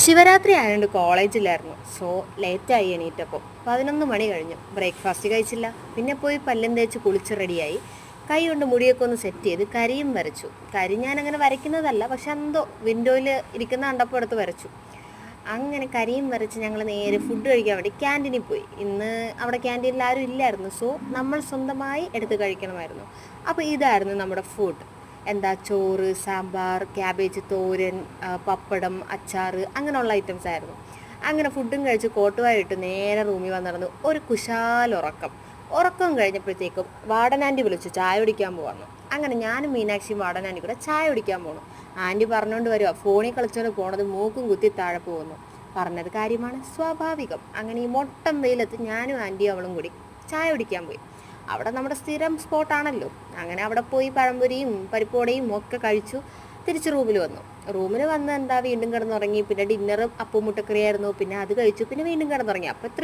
ശിവരാത്രി ആയതുകൊണ്ട് കോളേജിലായിരുന്നു. സോ ലേറ്റായി എണീറ്റപ്പോൾ 11 മണി കഴിഞ്ഞു. ബ്രേക്ക്ഫാസ്റ്റ് കഴിച്ചില്ല. പിന്നെ പോയി പല്ലും തേച്ച് കുളിച്ച് റെഡിയായി. കൈ കൊണ്ട് മുടിയൊക്കെ ഒന്ന് സെറ്റ് ചെയ്ത് കരിയും വരച്ചു. കരി ഞാനങ്ങനെ വരയ്ക്കുന്നതല്ല, പക്ഷെ എന്തോ വിൻഡോയിൽ ഇരിക്കുന്ന കണ്ടപ്പോൾ എടുത്ത് വരച്ചു. അങ്ങനെ കരിയും വരച്ച് ഞങ്ങൾ നേരെ ഫുഡ് കഴിക്കാൻ വേണ്ടി ക്യാൻറ്റീനിൽ പോയി. ഇന്ന് അവിടെ ക്യാൻറ്റീനിൽ ആരും ഇല്ലായിരുന്നു. സോ നമ്മൾ സ്വന്തമായി എടുത്ത് കഴിക്കണമായിരുന്നു. അപ്പോൾ ഇതായിരുന്നു നമ്മുടെ ഫുഡ്. എന്താ, ചോറ്, സാമ്പാർ, ക്യാബേജ് തോരൻ, പപ്പടം, അച്ചാർ, അങ്ങനെയുള്ള ഐറ്റംസ് ആയിരുന്നു. അങ്ങനെ ഫുഡും കഴിച്ച് കോട്ടുവായിട്ട് നേരെ റൂമിൽ വന്നിരുന്നു. ഒരു ഉറക്കം കഴിഞ്ഞപ്പോഴത്തേക്കും വാർഡനാൻറ്റി വിളിച്ചു ചായ കുടിക്കാൻ പോകാമെന്ന്. അങ്ങനെ ഞാനും മീനാക്ഷിയും വാർഡനാൻറ്റി കൂടെ ചായ കുടിക്കാൻ പോകണം. ആൻറ്റി പറഞ്ഞുകൊണ്ട് വരുക, ഫോണിൽ കളിച്ചുകൊണ്ട് പോണത് മൂക്കും കുത്തി താഴെ പോകുന്നു. പറഞ്ഞത് കാര്യമാണ്, സ്വാഭാവികം. അങ്ങനെ ഈ മൊട്ടം വെയിലത്ത് ഞാനും ആൻറ്റിയും അവളും കൂടി ചായ കുടിക്കാൻ പോയി. അവിടെ നമ്മുടെ സ്ഥിരം സ്പോട്ടാണല്ലോ. അങ്ങനെ അവിടെ പോയി പഴംപൊരിയും പരിപ്പോടയും ഒക്കെ കഴിച്ചു. തിരിച്ച് റൂമിൽ വന്ന് എന്താ വീണ്ടും കിടന്നുറങ്ങി. പിന്നെ ഡിന്നറും അപ്പവും മുട്ടക്കറിയായിരുന്നു. പിന്നെ അത് കഴിച്ചു. പിന്നെ വീണ്ടും കിടന്നുറങ്ങി. അപ്പോൾ